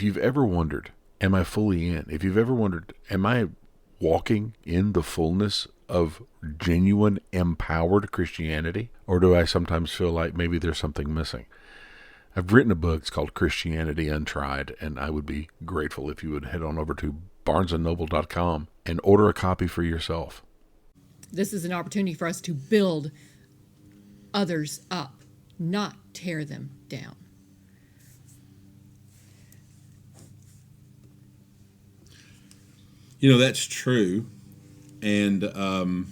if you've ever wondered, am I fully in? If you've ever wondered, am I walking in the fullness of genuine empowered Christianity? Or do I sometimes feel like maybe there's something missing? I've written a book. It's called Christianity Untried, and I would be grateful if you would head on over to barnesandnoble.com and order a copy for yourself. This is an opportunity for us to build others up, not tear them down. You know, that's true. And one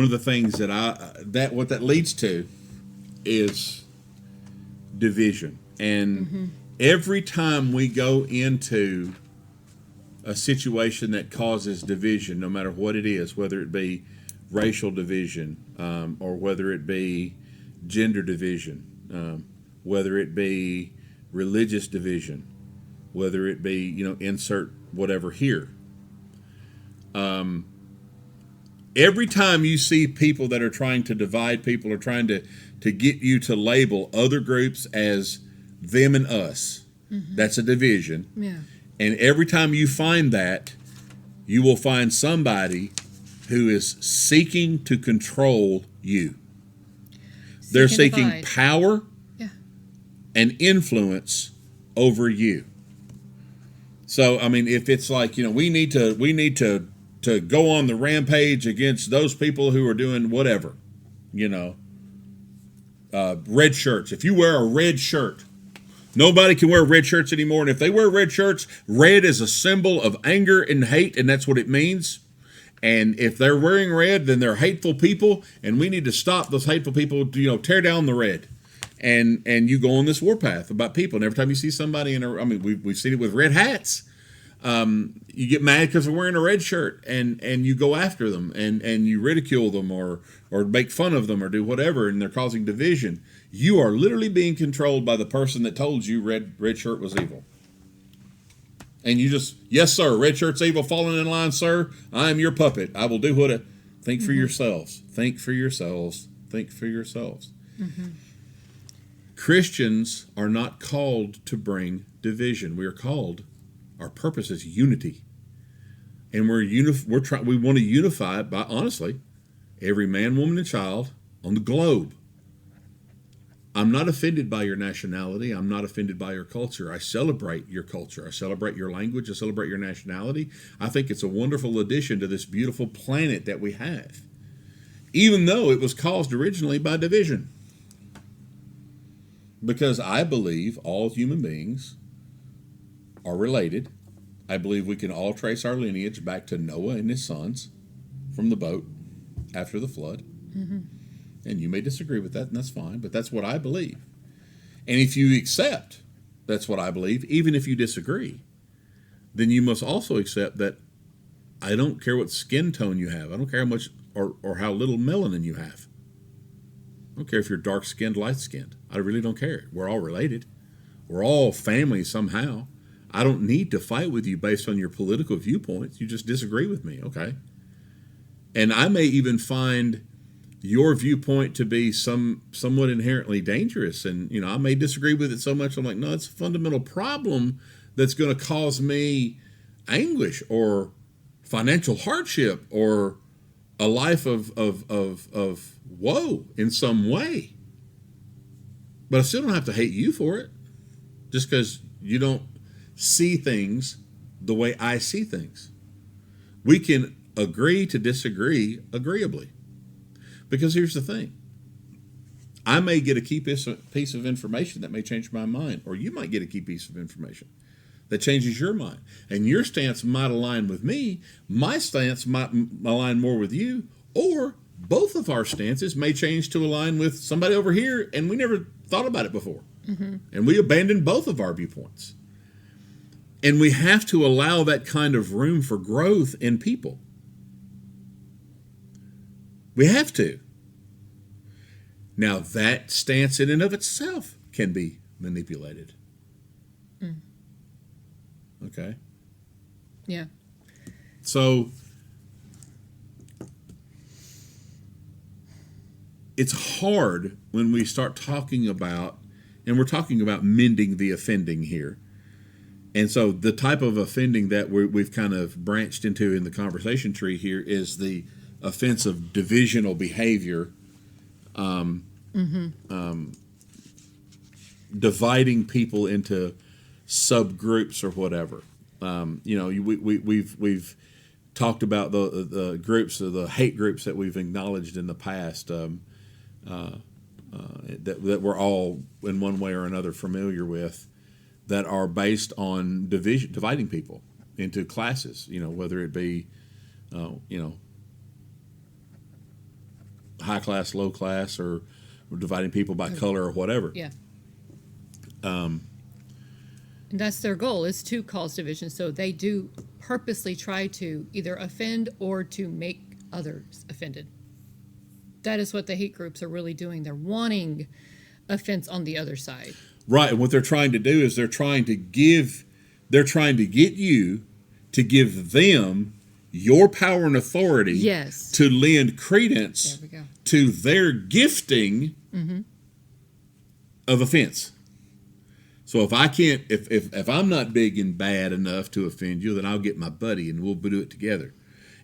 of the things that what that leads to is division. And every time we go into a situation that causes division, no matter what it is, whether it be racial division, or whether it be gender division, whether it be religious division, whether it be, insert whatever here. Every time you see people that are trying to divide people or trying to get you to label other groups as them and us, that's a division. Yeah. And every time you find that, you will find somebody who is seeking to control you. They're seeking power and influence over you. So, I mean, if it's like, we need to go on the rampage against those people who are doing whatever, red shirts. If you wear a red shirt, nobody can wear red shirts anymore. And if they wear red shirts, red is a symbol of anger and hate, and that's what it means. And if they're wearing red, then they're hateful people, and we need to stop those hateful people, tear down the red. And you go on this warpath about people. And every time you see somebody we've seen it with red hats. You get mad because they're wearing a red shirt, and you go after them, and you ridicule them or make fun of them or do whatever, and they're causing division. You are literally being controlled by the person that told you red shirt was evil. And you just, yes, sir, red shirt's evil, falling in line, sir. I am your puppet. I will do what think for yourselves. Think for yourselves. Think for yourselves. Christians are not called to bring division. We are called, our purpose is unity. And we want to unify by, honestly, every man, woman, and child on the globe. I'm not offended by your nationality. I'm not offended by your culture. I celebrate your culture. I celebrate your language. I celebrate your nationality. I think it's a wonderful addition to this beautiful planet that we have, even though it was caused originally by division. Because I believe all human beings are related. I believe we can all trace our lineage back to Noah and his sons from the boat after the flood. And you may disagree with that, and that's fine, but that's what I believe. And if you accept that's what I believe, even if you disagree, then you must also accept that I don't care what skin tone you have. I don't care how much or how little melanin you have. I don't care if you're dark-skinned, light-skinned. I really don't care. We're all related. We're all family somehow. I don't need to fight with you based on your political viewpoints. You just disagree with me, okay? And I may even find your viewpoint to be somewhat inherently dangerous. And, I may disagree with it so much, I'm like, no, it's a fundamental problem that's going to cause me anguish or financial hardship or a life of woe in some way. But I still don't have to hate you for it just because you don't see things the way I see things. We can agree to disagree agreeably. Because here's the thing. I may get a key piece of information that may change my mind, or you might get a key piece of information that changes your mind. And your stance might align with me, my stance might align more with you, or both of our stances may change to align with somebody over here, and we never thought about it before. And we abandoned both of our viewpoints. And we have to allow that kind of room for growth in people. We have to. Now, that stance in and of itself can be manipulated. Okay? Yeah. So, it's hard when we start talking about And we're talking about mending the offending here. And so the type of offending that we've kind of branched into in the conversation tree here is the offense of divisional behavior, dividing people into subgroups or whatever. We've talked about the groups, the hate groups that we've acknowledged in the past, that we're all in one way or another familiar with, that are based on dividing people into classes. Whether it be, high class, low class, or dividing people by color or whatever. Yeah. And that's their goal, is to cause division. So they do purposely try to either offend or to make others offended. That is what the hate groups are really doing. They're wanting offense on the other side. Right. And what they're trying to do is they're trying to get you to give them your power and authority, yes, to lend credence there we go, to their gifting of offense. So if I can't, if I'm not big and bad enough to offend you, then I'll get my buddy and we'll do it together.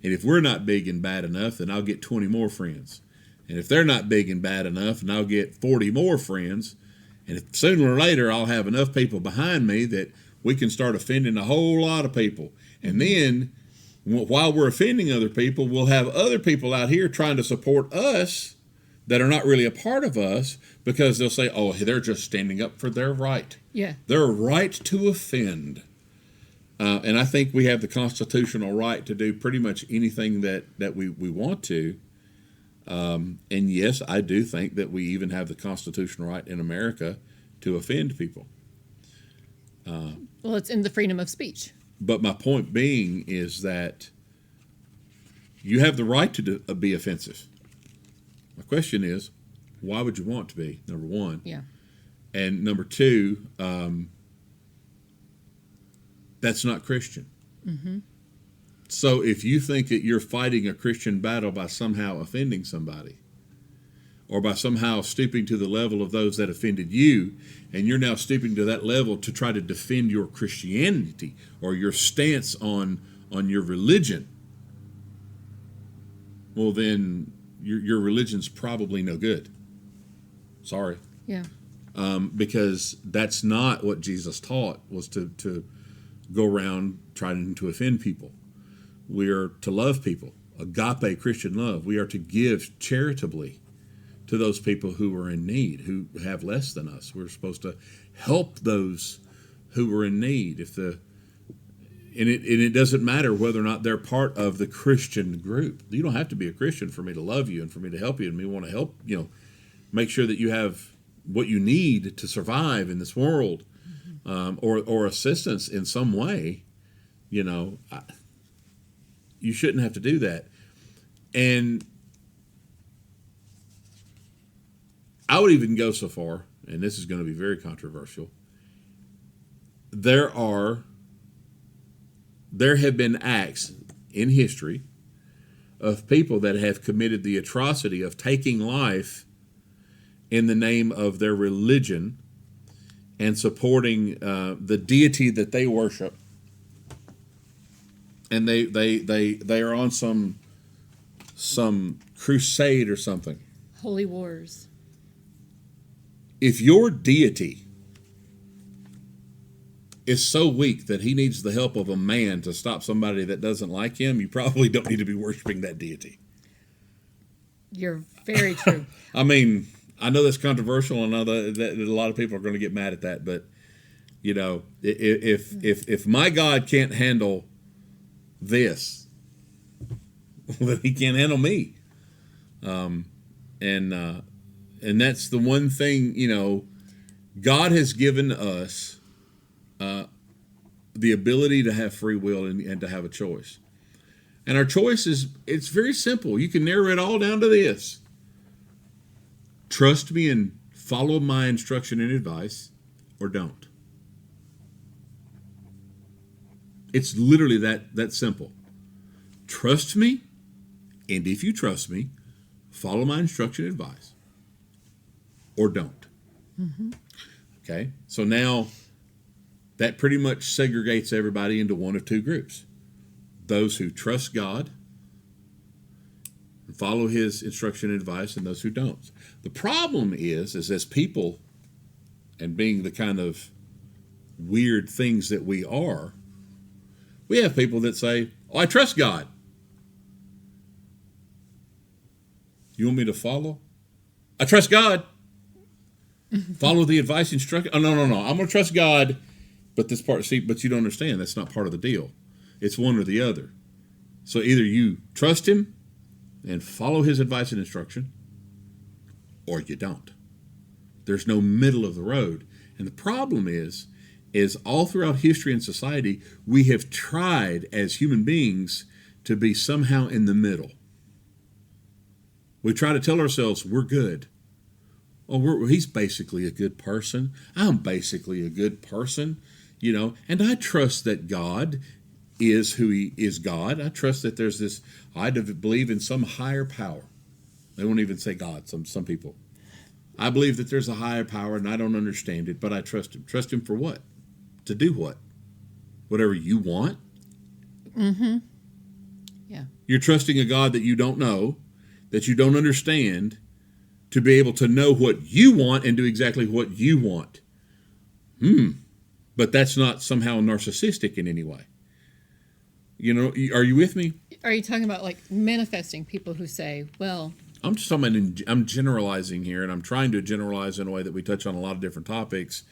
And if we're not big and bad enough, then I'll get 20 more friends. And if they're not big and bad enough, then I'll get 40 more friends. And if sooner or later I'll have enough people behind me that we can start offending a whole lot of people. And then while we're offending other people, we'll have other people out here trying to support us that are not really a part of us, because they'll say, oh, they're just standing up for their right. Yeah. Their right to offend. And I think we have the constitutional right to do pretty much anything that we want to. And yes, I do think that we even have the constitutional right in America to offend people. Well, it's in the freedom of speech. But my point being is that you have the right to be offensive. My question is, why would you want to be, number one? Yeah. And number two, that's not Christian. Mm-hmm. So if you think that you're fighting a Christian battle by somehow offending somebody, or by somehow stooping to the level of those that offended you, and you're now stooping to that level to try to defend your Christianity or your stance on your religion, well, then your religion's probably no good. Sorry. Yeah. Because that's not what Jesus taught, was to go around trying to offend people. We are to love people, agape Christian love. We are to give charitably to those people who are in need, who have less than us. We're supposed to help those who are in need. And it doesn't matter whether or not they're part of the Christian group. You don't have to be a Christian for me to love you and for me to help you, and me want to help, make sure that you have what you need to survive in this world, or assistance in some way. You shouldn't have to do that. And I would even go so far, and this is going to be very controversial. There have been acts in history of people that have committed the atrocity of taking life in the name of their religion and supporting the deity that they worship. And they are on some crusade or something. Holy wars. If your deity is so weak that he needs the help of a man to stop somebody that doesn't like him, you probably don't need to be worshiping that deity. You're very true. I mean, I know that's controversial. I know that a lot of people are going to get mad at that, but if my God can't handle this, then he can't handle me. And that's the one thing, God has given us the ability to have free will and to have a choice. And our choice it's very simple. You can narrow it all down to this: trust me and follow my instruction and advice, or don't. It's literally that simple. Trust me, and if you trust me, follow my instruction and advice, or don't. Mm-hmm. Okay? So now that pretty much segregates everybody into one of two groups. Those who trust God and follow his instruction and advice, and those who don't. The problem is as people, and being the kind of weird things that we are, we have people that say, "Oh, I trust God. You want me to follow? I trust God. Follow the advice, instruction. Oh, no. I'm going to trust God." But this part, see, but you don't understand. That's not part of the deal. It's one or the other. So either you trust him and follow his advice and instruction, or you don't. There's no middle of the road. And the problem is all throughout history and society, we have tried as human beings to be somehow in the middle. We try to tell ourselves we're good. Oh, he's basically a good person. I'm basically a good person, and I trust that God is who he is God. I trust that there's this, I believe in some higher power. They won't even say God, some people. I believe that there's a higher power and I don't understand it, but I trust him. Trust him for what? To do what? Whatever you want? Mm-hmm. Yeah. You're trusting a God that you don't know, that you don't understand, to be able to know what you want and do exactly what you want. But that's not somehow narcissistic in any way. Are you with me? Are you talking about like manifesting people who say, well... I'm just talking about, I'm generalizing here, and I'm trying to generalize in a way that we touch on a lot of different topics,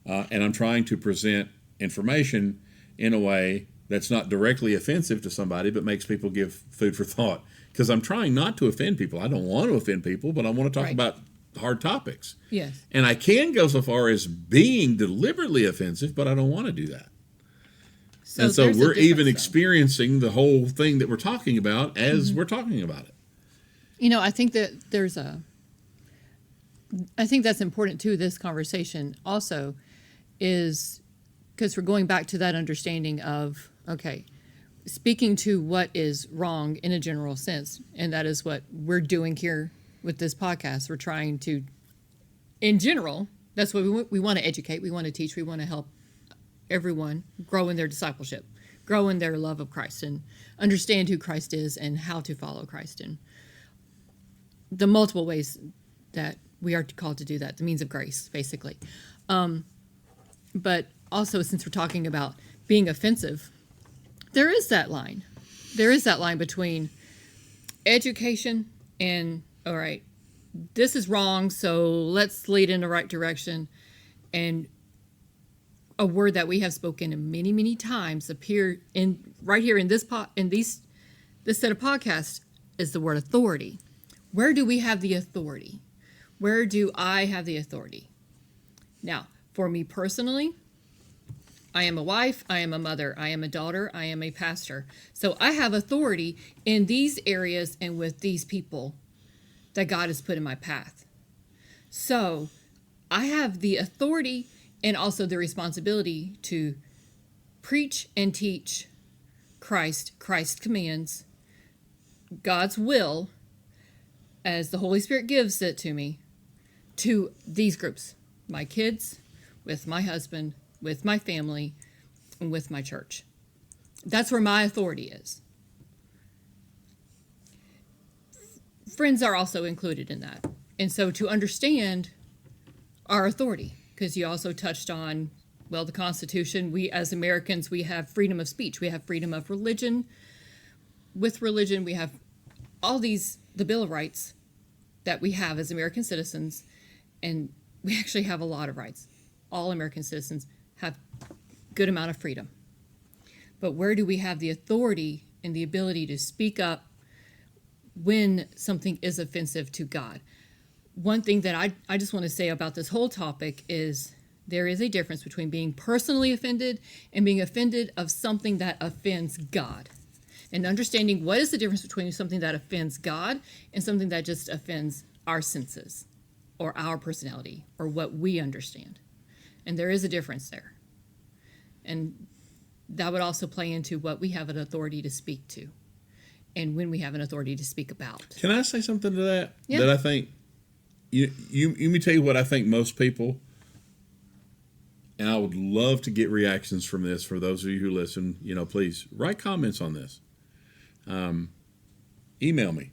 and I'm trying to present information in a way that's not directly offensive to somebody, but makes people give food for thought. Because I'm trying not to offend people. I don't want to offend people, but I want to talk about hard topics. Yes. And I can go so far as being deliberately offensive, but I don't want to do that. So we're even experiencing the whole thing that we're talking about as we're talking about it. I think that I think that's important too, this conversation also, is because we're going back to that understanding of, okay, speaking to what is wrong in a general sense, and that is what we're doing here with this podcast. We're trying to, in general, that's what we want to educate, we want to teach, we want to help everyone grow in their discipleship, grow in their love of Christ, and understand who Christ is and how to follow Christ, and the multiple ways that we are called to do that, the means of grace, basically. But also, since we're talking about being offensive, there is that line. There is that line between education and, all right, this is wrong, so let's lead in the right direction. And a word that we have spoken many, many times appear right here in this set of podcasts is the word authority. Where do we have the authority? Where do I have the authority? Now, for me personally, I am a wife, I am a mother, I am a daughter, I am a pastor. So I have authority in these areas and with these people that God has put in my path. So I have the authority and also the responsibility to preach and teach Christ's commands, God's will, as the Holy Spirit gives it to me, to these groups, my kids, with my husband, with my family, and with my church. That's where my authority is. Friends are also included in that. And so to understand our authority, because you also touched on, the Constitution, we as Americans, we have freedom of speech, we have freedom of religion. With religion, we have all these, the Bill of Rights that we have as American citizens, and we actually have a lot of rights. All American citizens have good amount of freedom. But where do we have the authority and the ability to speak up when something is offensive to God? One thing that I just want to say about this whole topic is there is a difference between being personally offended and being offended of something that offends God. And understanding what is the difference between something that offends God and something that just offends our senses or our personality or what we understand. And there is a difference there. And that would also play into what we have an authority to speak to and when we have an authority to speak about. Can I say something to that? Yeah. That I think, let me tell you what I think most people and I would love to get reactions from this. For those of you who listen, please write comments on this. Email me,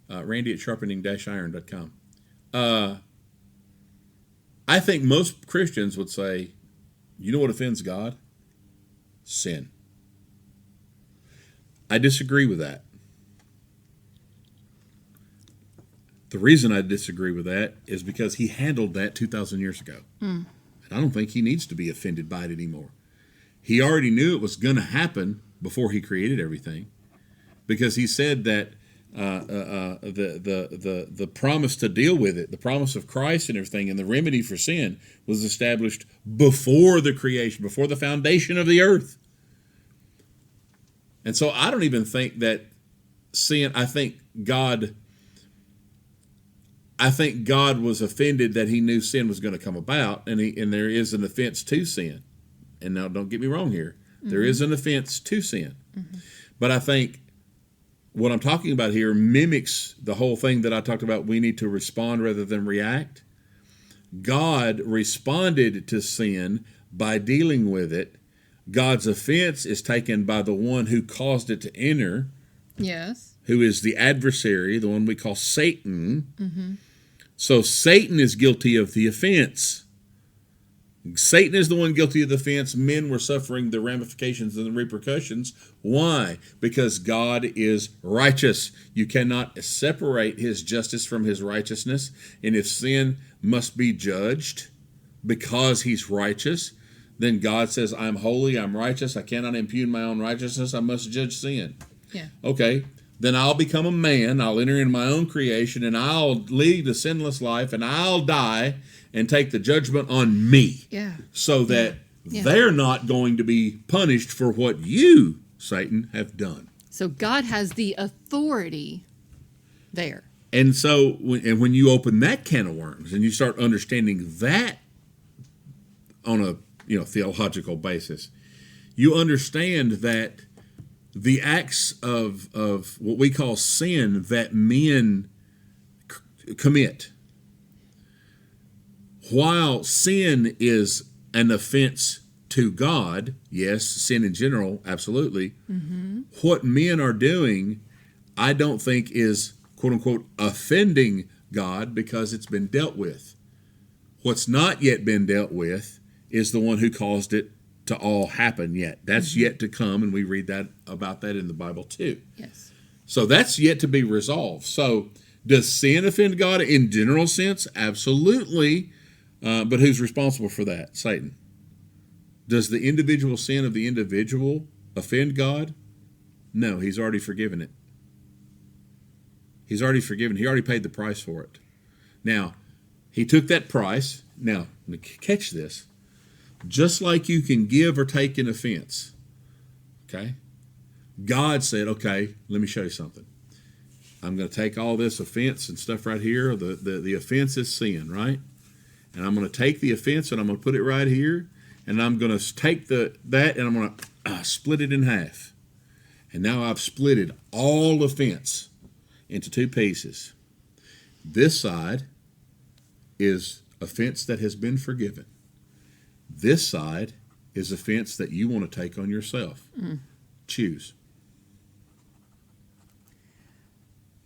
Randy at sharpening-iron.com. I think most Christians would say, you know what offends God? Sin. I disagree with that. The reason I disagree with that is because he handled that 2,000 years ago. And I don't think he needs to be offended by it anymore. He already knew it was going to happen before he created everything, because he said that the promise to deal with it, the promise of Christ and everything, and the remedy for sin was established before the creation, before the foundation of the earth. And so I don't even think that sin, I think God was offended that he knew sin was going to come about, and there is an offense to sin. And now don't get me wrong here. There is an offense to sin. But I think what I'm talking about here mimics the whole thing that I talked about. We need to respond rather than react. God responded to sin by dealing with it. God's offense is taken by the one who caused it to enter. Yes. Who is the adversary, the one we call Satan. So Satan is guilty of the offense. Satan is the one guilty of the offense. Men were suffering the ramifications and the repercussions. Why? Because God is righteous. You cannot separate his justice from his righteousness. And if sin must be judged because he's righteous, then God says, I'm holy, I'm righteous, I cannot impugn my own righteousness, I must judge sin. Yeah. Okay, then I'll become a man, I'll enter in my own creation, and I'll lead a sinless life, and I'll die and take the judgment on me. Yeah. So that they're not going to be punished for what you, Satan, have done. So God has the authority there. And so when you open that can of worms and you start understanding that on a theological basis, you understand that the acts of what we call sin that men commit, while sin is an offense to God, yes, sin in general, absolutely, what men are doing, I don't think is, quote unquote, offending God, because it's been dealt with. What's not yet been dealt with is the one who caused it to all happen yet. That's yet to come, and we read about that in the Bible too. Yes. So that's yet to be resolved. So does sin offend God in general sense? Absolutely. But who's responsible for that? Satan. Does the individual sin of the individual offend God? No, he's already forgiven it. He's already forgiven. He already paid the price for it. Now, he took that price. Now, catch this. Just like you can give or take an offense, okay? God said, okay, let me show you something. I'm going to take all this offense and stuff right here. The offense is sin, right? And I'm going to take the offense and I'm going to put it right here. And I'm going to take that and I'm going to split it in half. And now I've splitted all offense into two pieces. This side is offense that has been forgiven. This side is offense that you want to take on yourself. Choose.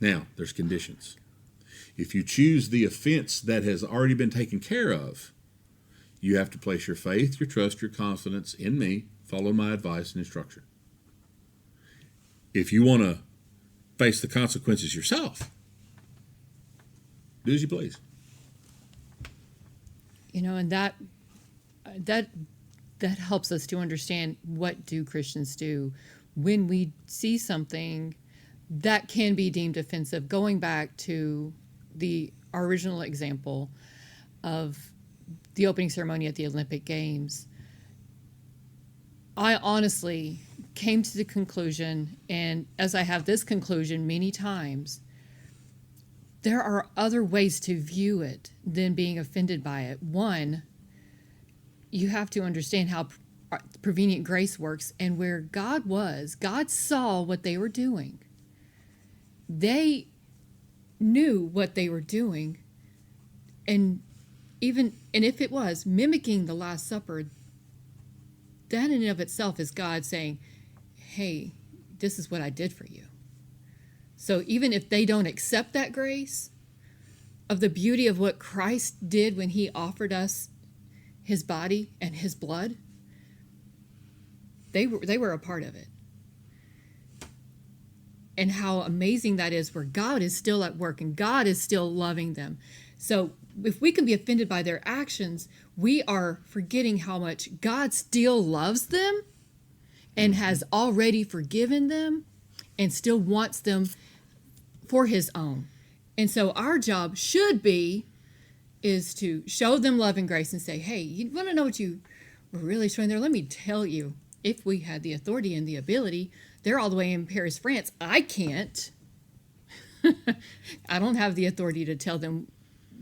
Now, there's conditions. If you choose the offense that has already been taken care of, you have to place your faith, your trust, your confidence in me, follow my advice and instruction. If you want to face the consequences yourself, do as you please. And that helps us to understand, what do Christians do when we see something that can be deemed offensive. Going back to our original example of the opening ceremony at the Olympic Games, I honestly came to the conclusion, and as I have this conclusion many times, there are other ways to view it than being offended by it. One, you have to understand how prevenient grace works, and where God saw what they were doing. They knew what they were doing, and and if it was mimicking the Last Supper, that in and of itself is God saying, hey, this is what I did for you. So even if they don't accept that grace of the beauty of what Christ did when he offered us his body and his blood, they were a part of it. And how amazing that is, where God is still at work and God is still loving them. So if we can be offended by their actions, we are forgetting how much God still loves them and has already forgiven them and still wants them for his own. And so our job should be is to show them love and grace and say, hey, you want to know what you were really showing there? Let me tell you, if we had the authority and the ability, they're all the way in Paris, France. I can't. I don't have the authority to tell them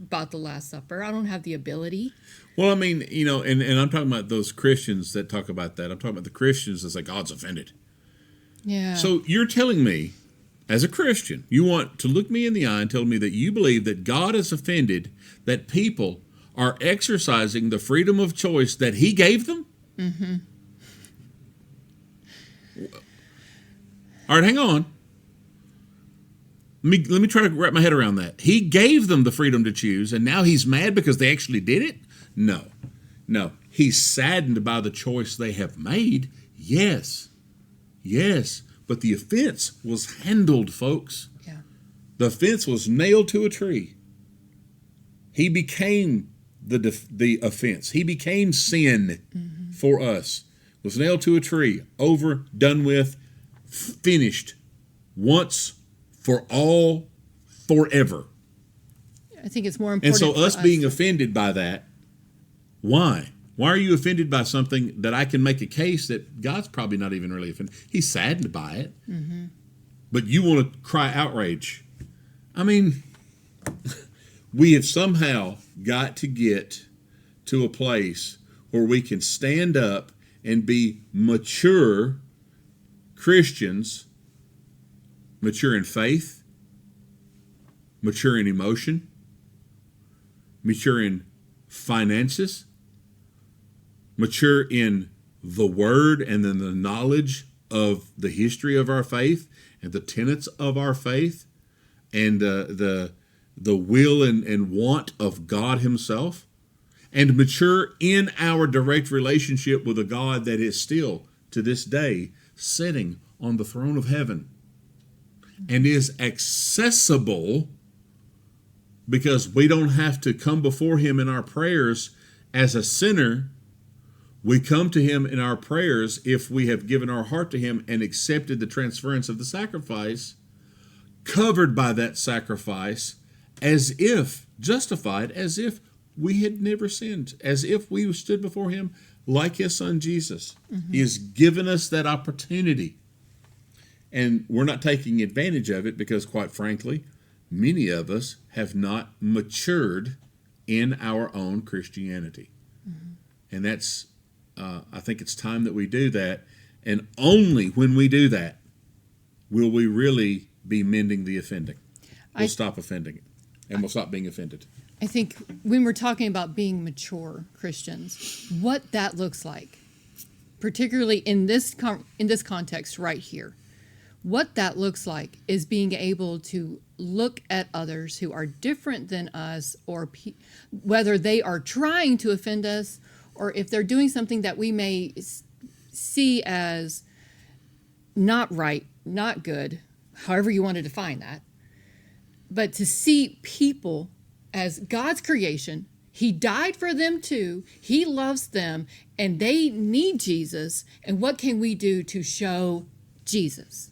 about the Last Supper. I don't have the ability. Well, I mean, you know, and I'm talking about those Christians that talk about that. I'm talking about the Christians that's like, God's offended. Yeah. So you're telling me, as a Christian, you want to look me in the eye and tell me that you believe that God is offended that people are exercising the freedom of choice that he gave them? Mm-hmm. All right, hang on. Let me try to wrap my head around that. He gave them the freedom to choose, and now he's mad because they actually did it? No. He's saddened by the choice they have made. Yes. But the offense was handled, folks. Yeah. The offense was nailed to a tree. He became the offense. He became sin for us. Was nailed to a tree. Over, done with, finished. Once, for all, forever. I think it's more And important. so us being offended by that, why? Why are you offended by something that I can make a case that God's probably not even really offended? He's saddened by it. Mm-hmm. But you want to cry outrage. I mean, we have somehow got to get to a place where we can stand up and be mature Christians, mature in faith, mature in emotion, mature in finances, mature in the word and then the knowledge of the history of our faith and the tenets of our faith and the will and want of God himself, and mature in our direct relationship with a God that is still, to this day, sitting on the throne of heaven and is accessible, because we don't have to come before him in our prayers as a sinner. We come to him in our prayers if we have given our heart to him and accepted the transference of the sacrifice, covered by that sacrifice, as if, justified, as if we had never sinned, as if we stood before him like his son Jesus. Mm-hmm. He has given us that opportunity. And we're not taking advantage of it because, quite frankly, many of us have not matured in our own Christianity. Mm-hmm. And that's, I think it's time that we do that. And only when we do that will we really be mending the offending. We'll stop offending it, and we'll stop being offended. I think when we're talking about being mature Christians, what that looks like, particularly in this context right here, what that looks like is being able to look at others who are different than us, or whether they are trying to offend us, or if they're doing something that we may see as not right, not good, however you want to define that. But to see people as God's creation, he died for them too, he loves them, and they need Jesus, and what can we do to show Jesus?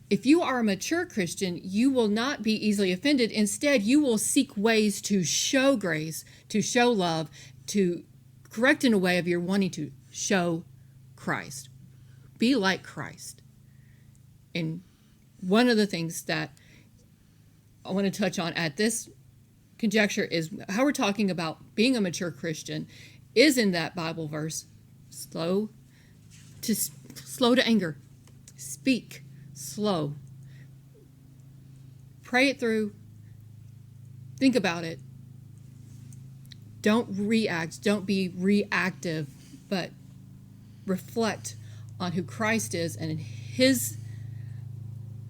If you are a mature Christian, you will not be easily offended. Instead, you will seek ways to show grace, to show love, to correct in a way of your wanting to show Christ. Be like Christ. And one of the things that I want to touch on at this conjecture is how we're talking about being a mature Christian is in that Bible verse, slow to anger, speak slow, pray it through, think about it, Don't react. Don't be reactive, but reflect on who Christ is and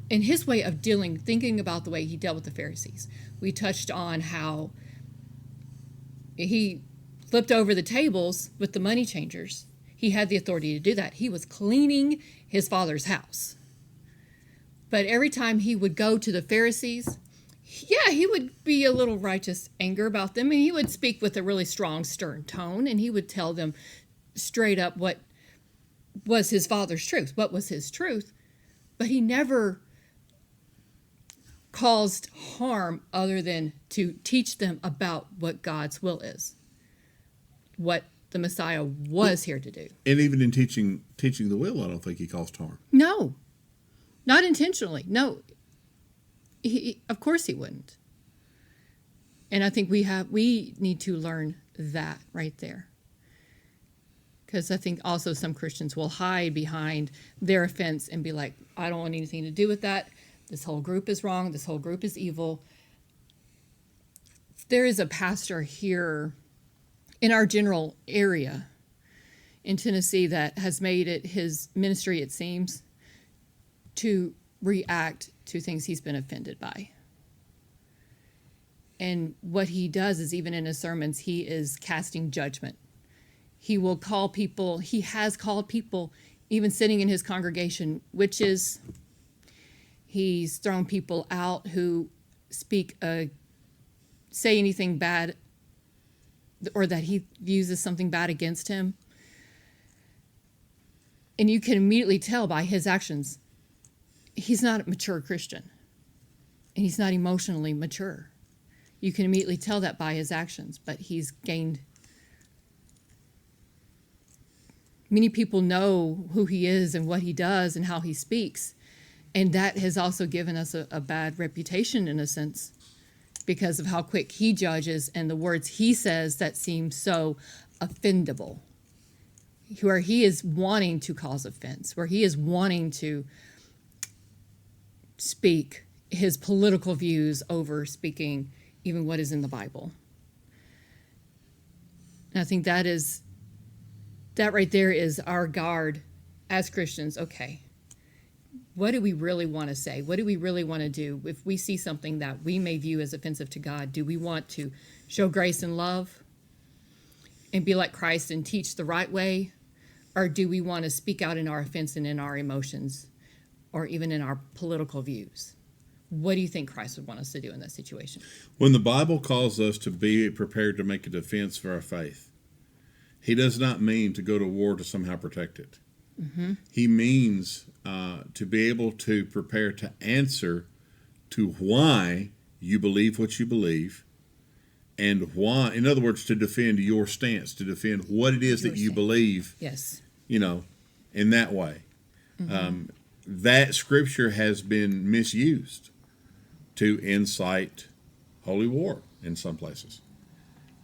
in his way of thinking about the way he dealt with the Pharisees. We touched on how he flipped over the tables with the money changers. He had the authority to do that. He was cleaning his father's house. But every time he would go to the Pharisees, yeah, he would be a little righteous anger about them, and he would speak with a really strong, stern tone, and he would tell them straight up what was his father's truth, what was his truth. But he never caused harm other than to teach them about what God's will is, what the Messiah was here to do. And even in teaching the will, I don't think he caused harm. No, not intentionally. No, of course he wouldn't. And I think we need to learn that right there. Because I think also some Christians will hide behind their offense and be like, I don't want anything to do with that. This whole group is wrong. This whole group is evil. There is a pastor here in our general area in Tennessee that has made it his ministry, it seems, to react to things he's been offended by. And what he does is, even in his sermons, he is casting judgment. He will call people, he has called people, even sitting in his congregation, witches. He's thrown people out who say anything bad or that he views as something bad against him. And you can immediately tell by his actions, he's not a mature Christian. And he's not emotionally mature. You can immediately tell that by his actions, but he's gained. Many people know who he is and what he does and how he speaks. And that has also given us a bad reputation in a sense because of how quick he judges and the words he says that seem so offendable, where he is wanting to cause offense, where he is wanting to speak his political views over speaking even what is in the Bible. And I think that right there is our guard as Christians. Okay, what do we really want to say? What do we really want to do? If we see something that we may view as offensive to God, do we want to show grace and love and be like Christ and teach the right way? Or do we want to speak out in our offense and in our emotions or even in our political views? What do you think Christ would want us to do in that situation? When the Bible calls us to be prepared to make a defense for our faith, he does not mean to go to war to somehow protect it. Mm-hmm. He means to be able to prepare to answer to why you believe what you believe and why, in other words, to defend your stance, to defend what it is that you believe. Yes. In that way. Mm-hmm. That scripture has been misused to incite holy war in some places.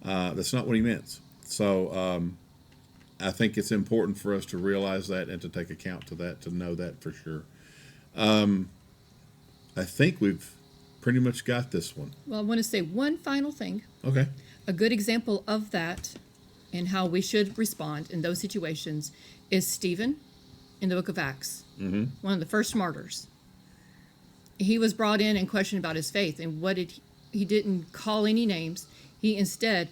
That's not what he meant. So I think it's important for us to realize that and to take account to that, to know that for sure. I think we've pretty much got this one. Well, I want to say one final thing. Okay. A good example of that and how we should respond in those situations is Stephen in the book of Acts, one of the first martyrs. He was brought in and questioned about his faith, and he didn't call any names. He instead,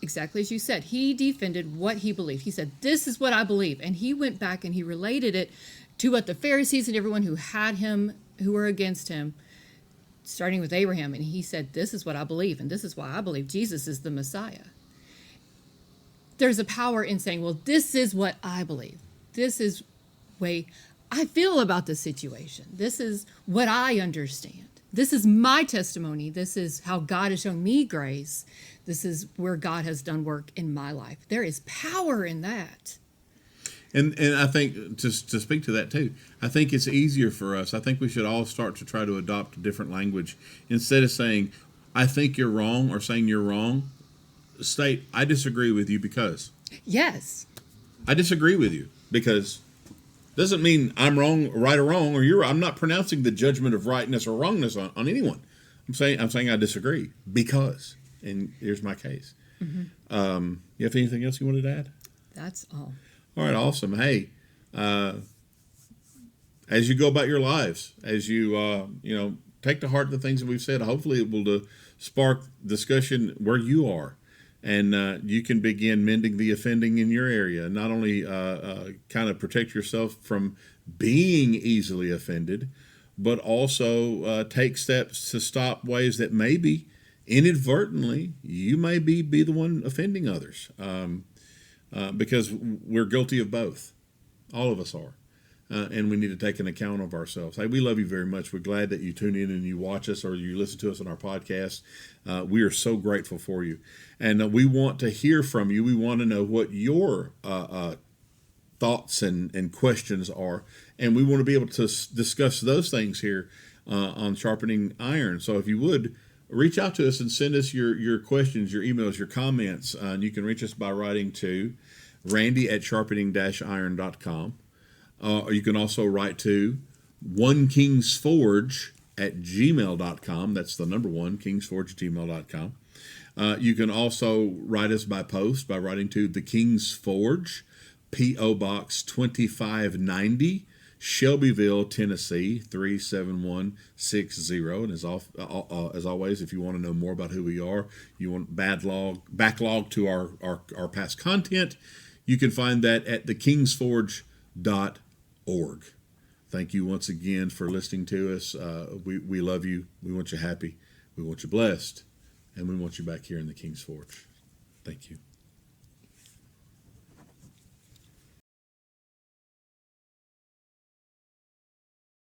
exactly as you said, he defended what he believed. He said, this is what I believe. And he went back and he related it to what the Pharisees and everyone who had him, who were against him, starting with Abraham. And he said, this is what I believe. And this is why I believe Jesus is the Messiah. There's a power in saying, well, this is what I believe. This is the way I feel about the situation. This is what I understand. This is my testimony. This is how God has shown me grace. This is where God has done work in my life. There is power in that. And I think, to speak to that too, I think it's easier for us. I think we should all start to try to adopt a different language. Instead of saying, I think you're wrong, or saying you're wrong, state, I disagree with you because. Yes. I disagree with you because. Doesn't mean I'm wrong, right or wrong, or you're. I'm not pronouncing the judgment of rightness or wrongness on anyone. I'm saying I disagree because, and here's my case. You have anything else you wanted to add? That's all. All right, awesome. Hey, as you go about your lives, as you take to heart the things that we've said, hopefully it will spark discussion where you are, and you can begin mending the offending in your area. Not only kind of protect yourself from being easily offended, but also take steps to stop ways that maybe inadvertently you may be the one offending others, because we're guilty of both. All of us are. And we need to take an account of ourselves. Hey, we love you very much. We're glad that you tune in and you watch us or you listen to us on our podcast. We are so grateful for you. And we want to hear from you. We want to know what your thoughts and questions are. And we want to be able to discuss those things here on Sharpening Iron. So if you would, reach out to us and send us your questions, your emails, your comments. And you can reach us by writing to randy@sharpening-iron.com. Or you can also write to onekingsforge@gmail.com. That's the number one, kingsforge@gmail.com. You can also write us by post by writing to the King's Forge, P.O. Box 2590, Shelbyville, Tennessee 37160. And as always, if you want to know more about who we are, you want backlog to our past content, you can find that at thekingsforge.org. Thank you once again for listening to us. We love you. We want you happy. We want you blessed. And we want you back here in the King's Forge. Thank you.